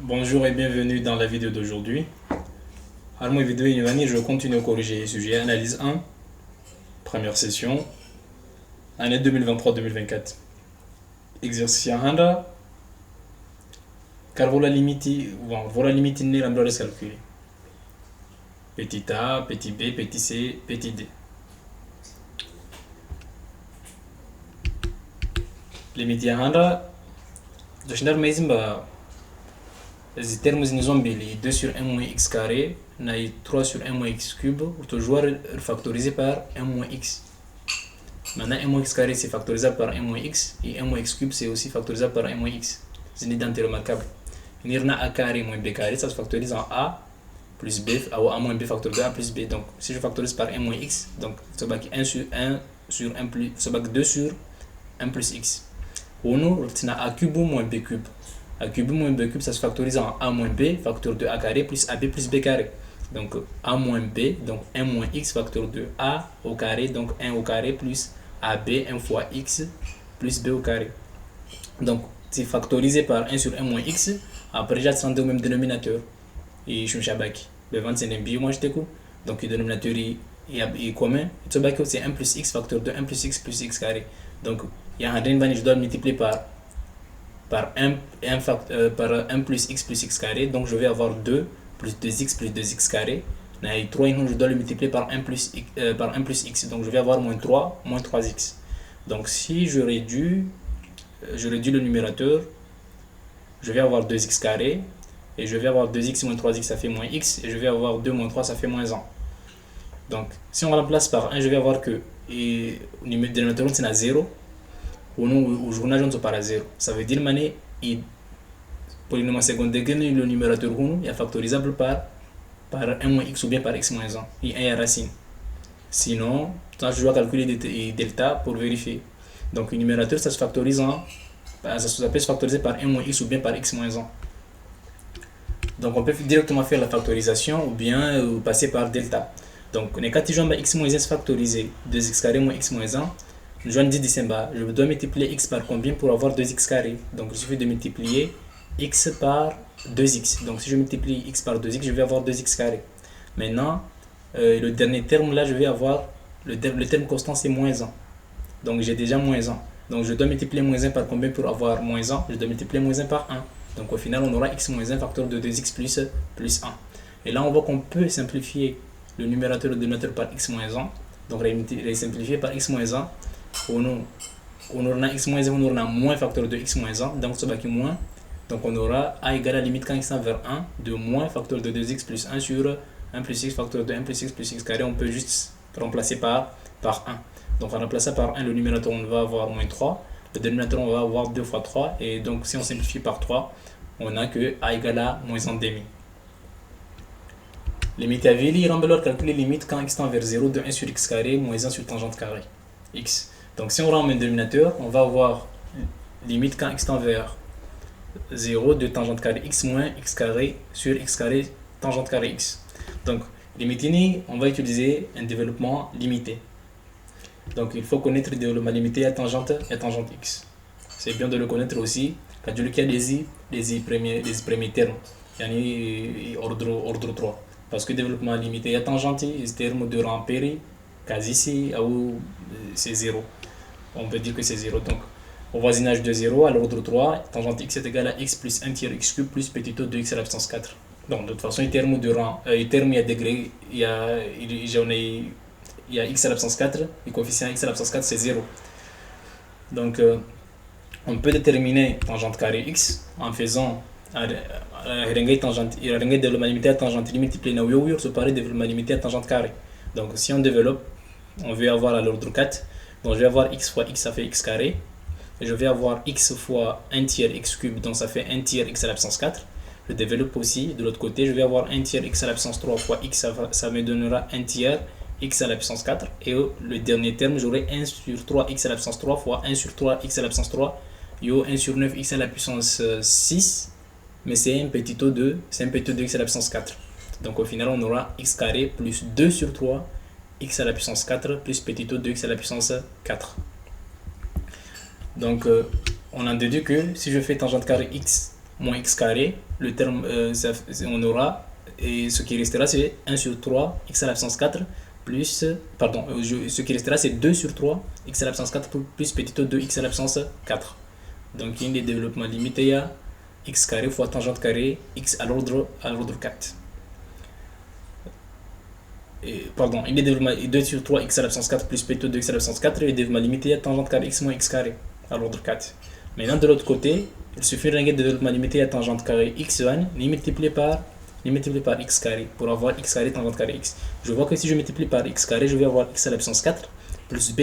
Bonjour et bienvenue dans la vidéo d'aujourd'hui. Alors, moi, vidéo ini je continue à corriger le sujet analyse 1, première session, année 2023-2024. Exercice 1, car voilà limite ni l'ambiance de calculer. Petit a, petit b, petit c, petit d. Limite 1, je vais mais les termes ils ont 2 sur 1 moins x carré, 3 sur 1 moins x cube, ou toujours factorisé par 1 moins x. Maintenant 1 moins x carré c'est factorisable par 1 moins x, et 1 moins x cube c'est aussi factorisable par 1 moins x. C'est une identité remarquable. On a a carré moins b carré, ça se factorise en a plus b, ou a moins b factorisé a plus b. Donc si je factorise par 1 moins x, donc ça va 1 sur 1 sur 1 plus, ça va 2 sur 1 plus x. Ou nous, on a a cube moins b cube. A cube moins b cube, ça se factorise en a moins b, facteur de a carré, plus ab plus b carré. Donc a moins b, donc 1 moins x, facteur de a au carré, donc 1 au carré, plus ab, 1 fois x, plus b au carré. Donc c'est factorisé par 1 sur 1 moins x, après j'attends au même dénominateur. Et je suis chabaki. Le 20 c'est un bio, moi je t'écoute. Donc le dénominateur est commun. C'est 1 plus x, facteur de 1 plus x plus x carré. Donc il y a un dénominateur, je dois le multiplier par 1 plus x carré, donc je vais avoir 2 plus 2x plus 2x carré. Et 3, je dois le multiplier par 1 plus x, donc je vais avoir moins 3, moins 3x. Donc si je réduis le numérateur, je vais avoir 2x carré, et je vais avoir 2x moins 3x, ça fait moins x, et je vais avoir 2 moins 3, ça fait moins 1. Donc si on remplace par 1, je vais avoir que le dénominateur c'est à 0, ou journal on se par à 0. Ça veut dire que polynôme second degré, le numérateur est factorisable par 1 moins x ou bien par x moins 1. Et 1 est racine. Sinon, je dois calculer delta pour vérifier. Donc le numérateur, ça se factorise ça s'appelle factoriser par 1 moins x ou bien par x moins 1. Donc on peut directement faire la factorisation ou bien passer par delta. Donc on est quand x moins 1 factorisé, 2x carré moins x moins 1. Je dois multiplier x par combien pour avoir 2x carré. Donc il suffit de multiplier x par 2x. Donc si je multiplie x par 2x, je vais avoir 2x carré. Maintenant, le dernier terme là, je vais avoir le terme constant c'est moins 1. Donc j'ai déjà moins 1. Donc je dois multiplier moins 1 par combien pour avoir moins 1? Je dois multiplier moins 1 par 1. Donc au final, on aura x moins 1 facteur de 2x plus 1. Et là, on voit qu'on peut simplifier le numérateur et le dénominateur par x moins 1. Donc les simplifier par x moins 1. On aura x moins 1, on aura moins facteur de x moins 1, donc ça va qui moins. Donc on aura a égale à la limite quand x tend vers 1 de moins facteur de 2x plus 1 sur 1 plus x facteur de 1 plus x plus x carré. On peut juste remplacer par 1. Donc en remplaçant par 1, le numérateur on va avoir moins 3, le dénominateur on va avoir 2 fois 3, et donc si on simplifie par 3, on a que a égale à moins 1 demi. Limite à Vili, il va calculer limite quand x tend vers 0 de 1 sur x carré moins 1 sur tangente carré x. Donc si on rend un dénominateur, on va avoir limite quand x tend vers 0 de tangente carré x moins x carré sur x carré tangente carré x. Donc limite ici, on va utiliser un développement limité. Donc il faut connaître le développement limité à tangente x. C'est bien de le connaître aussi, quand il y a les premiers termes, il y a ordre 3. Parce que développement limité à tangente, c'est terme de rang péri, quasi ici, c'est 0. On peut dire que c'est 0. Donc, au voisinage de 0, à l'ordre 3, tangente x est égal à x plus 1 tiers x cube plus petit o de x à la puissance 4. Donc, de toute façon, il terme de rang, il y a degré, il y a x à la puissance 4, le coefficient x à la puissance 4, c'est 0. Donc, on peut déterminer tangente carré x en faisant développement limité à tangente multiplié par yo se paraît développement limité à tangente carré. Donc, si on développe, on veut avoir à l'ordre 4. Donc je vais avoir x fois x, ça fait x carré. Et je vais avoir x fois 1 tiers x cube, donc ça fait 1 tiers x à la puissance 4. Je développe aussi de l'autre côté, je vais avoir 1 tiers x à la puissance 3 fois x, ça me donnera 1 tiers x à la puissance 4. Et le dernier terme, j'aurai 1 sur 3 x à la puissance 3 fois 1 sur 3 x à la puissance 3. Yo 1 sur 9 x à la puissance 6. Mais c'est un petit o de x à la puissance 4. Donc au final, on aura x carré plus 2 sur 3 x à la puissance 4 plus petit o de x à la puissance 4. Donc on a déduit que si je fais tangente carré x moins x carré, le terme, on aura, et ce qui restera c'est 1 sur 3 x à la puissance 4 plus, pardon, ce qui restera c'est 2 sur 3 x à la puissance 4 plus petit o de x à la puissance 4. Donc il y a des développements limités à x carré fois tangente carré x à l'ordre 4. Pardon, il est développement 2 sur 3 x à la puissance 4 plus petit o de x à la puissance 4 et développement limité à tangente carré x moins x carré à l'ordre 4. Maintenant de l'autre côté, il suffit d'un développement limité à tangente carré x1 multiplié par x carré pour avoir x carré tangente carré x. Je vois que si je multiplie par x carré, je vais avoir x à la puissance 4 plus b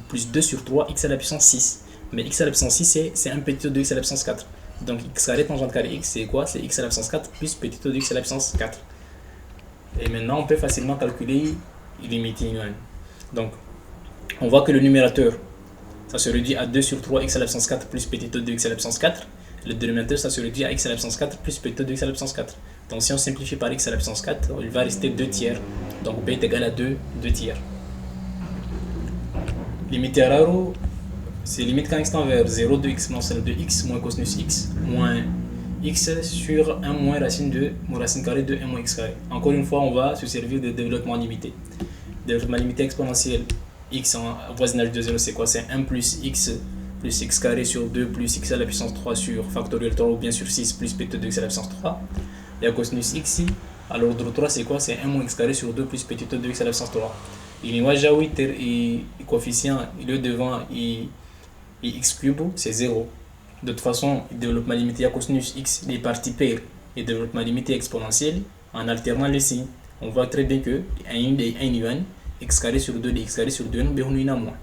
plus 2 sur 3 x à la puissance 6. Mais x à la puissance 6 c'est un petit o de x à la puissance 4. Donc x carré tangente carré x c'est quoi? C'est x à la puissance 4 plus petit o de x à la puissance 4. Et maintenant on peut facilement calculer limite inouïe. Donc on voit que le numérateur ça se réduit à 2 sur 3 x à la puissance 4 plus petit o de x à la puissance 4. Le dénominateur ça se réduit à x à la puissance 4 plus petit o de x à la puissance 4. Donc si on simplifie par x à la puissance 4, il va rester 2 tiers. Donc b est égal à 2 tiers. Limite raro, c'est limite quand x tend vers 0 de x exponentielle de x moins cosinus x moins x sur 1 moins racine carrée de 1 moins x carré. Encore une fois, on va se servir de développement limité. Développement limité exponentiel x en voisinage de 0, c'est quoi? C'est 1 plus x carré sur 2 plus x à la puissance 3 sur factoriel 3 ou bien sur 6 plus petit de x à la puissance 3. Et à cosinus x, à l'ordre 3, c'est quoi? C'est 1 moins x carré sur 2 plus petit de x à la puissance 3. Il y a déjà 8 et coefficient, il est devant et x cube, c'est 0. De toute façon, le développement limité à cosinus x, les parties paires, et le développement limité exponentiel, en alternant les signes, on voit très bien que 1 x carré sur 2 x carré sur 2 on a moins.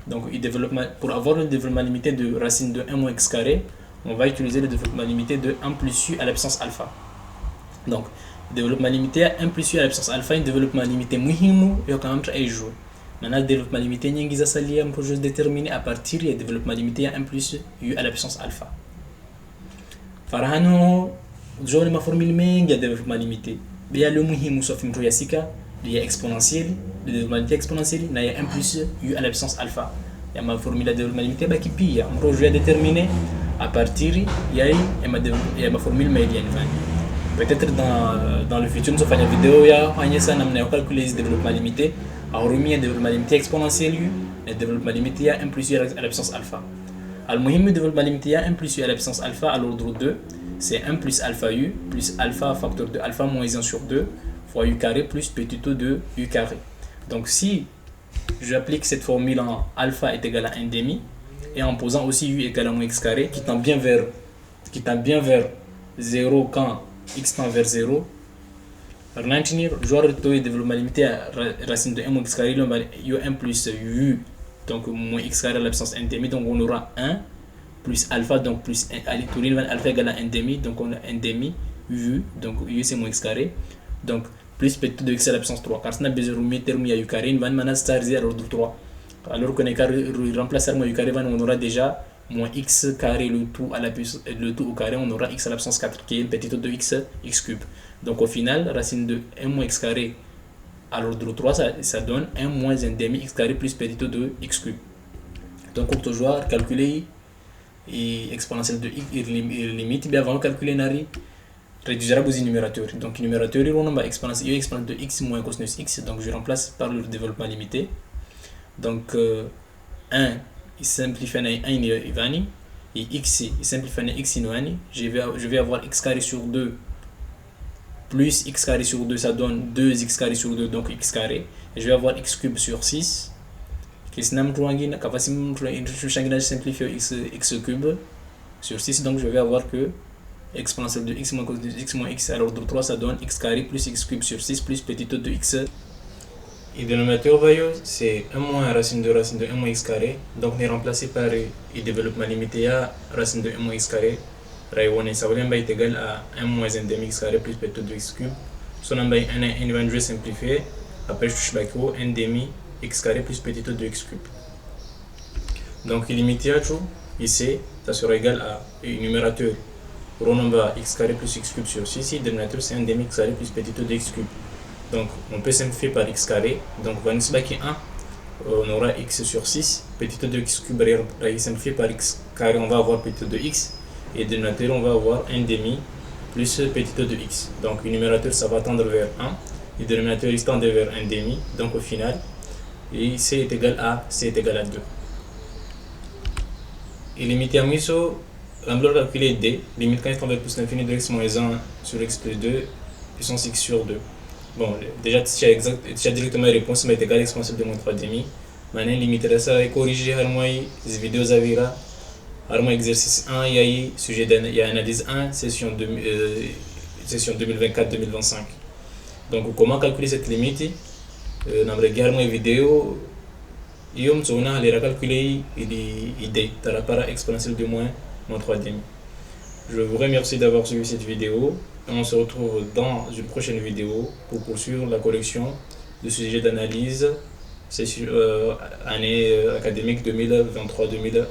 Donc pour avoir le développement limité de racine de 1 moins x carré, on va utiliser le développement limité de 1 plus u à la puissance alpha. Donc développement limité à 1 plus u à la puissance alpha, un développement limité muhimu et quand même très joué. Maintenant, le développement limité, on peut juste déterminer à partir du développement limité à 1 plus u à la puissance alpha. Farhano, je ma formule mais il y a développement limité. Il y a le muhimu sauf une troyasika, il y a exponentiel, le développement limité exponentiel, il y a 1 plus u à la puissance alpha. Il y a ma formule de développement limité qui pille. Je vais déterminer à partir il y a ma formule médiane. Peut-être dans le futur, nous allons faire une vidéo où calculer le développement limité. Alors, remis un développement limité exponentiel u, et développement limité à 1 plus u à la puissance alpha. Alors, le développement limité à 1 plus u à la puissance alpha à l'ordre 2, c'est 1 plus alpha u plus alpha facteur de alpha moins 1 sur 2 fois u carré plus petit o de u carré. Donc, si j'applique cette formule en alpha est égal à 1 demi, et en posant aussi u égale à moins x carré, qui tend bien vers 0 quand x tend vers 0, genre de développement limité à racine de 1 moins x carré, il y a 1 plus u, donc moins x carré à la puissance 1 demi, donc on aura 1 plus alpha, donc plus 1, alpha égale à 1 demi, donc on a 1 demi u, donc u c'est moins x carré, donc plus petit de x à la puissance 3, car si on a besoin de remettre terme à u carré, on va maintenant stariser à l'ordre 3. Alors qu'on remplace à u carré, on aura déjà moins x carré le tout au carré, on aura x à la puissance 4 qui est un petit o de x cube. Donc au final, racine de 1 moins x carré à l'ordre 3, ça donne 1 moins 1 demi x carré plus petit o de x cube. Donc on peut toujours calculer exponentielle de x limite, bien avant de calculer nari réduire le numérateur. Donc le numérateur on a exponentielle de x moins cosinus x, donc je remplace par le développement limité. Donc 1 il simplifie à 1 et x il simplifie à x je vais avoir x carré sur 2 plus x carré sur 2, ça donne 2x carré sur 2, donc x carré. Et je vais avoir x cube sur 6. Qui est simplifier x cube sur 6, donc je vais avoir que exponentielle de x moins x à l'ordre 3, ça donne x carré plus x cube sur 6 plus petit o de x. Et le dénominateur c'est 1 moins racine de 1 moins x carré, donc on est remplacé par le développement limité à racine de 1 moins x carré. Ça va être égal à 1 moins 1 demi x carré plus petit de x cube. Si on a 1 va jouer simplifié, après je touche 1 demi x carré plus petit de x cube. Donc limité à tout, ici, ça sera égal à le numérateur. On va x carré plus x cube sur 6, le dénominateur c'est 1 demi x carré plus petit de x cube. Donc on peut simplifier par x carré, donc on va nous baquer 1, on aura x sur 6, petit de x cube simplifié par x carré, on va avoir petit de x. Et dénominateur, on va avoir 1 demi plus petit O de x. Donc le numérateur, ça va tendre vers 1. Le dénominateur, il tend vers 1 demi. Donc au final, et c est égal à 2. Et limite à miso, l'ampleur calculée est d. Limite quand il tend vers plus l'infini de x moins 1 sur x plus 2, puissance x sur 2. Bon, déjà, tu as directement la réponse, mais égal à exponentielle de moins 3 demi. Maintenant, limiter ça et corriger les vidéos à vira. Alors, exercice 1, il y a analyse 1, session 2024-2025. Donc, comment calculer cette limite? On regarde une vidéo. Et on va calculer l'idée de la part exponentielle de moins 3 demi. Je vous remercie d'avoir suivi cette vidéo. Et on se retrouve dans une prochaine vidéo pour poursuivre la correction du sujet d'analyse année académique 2023-2024.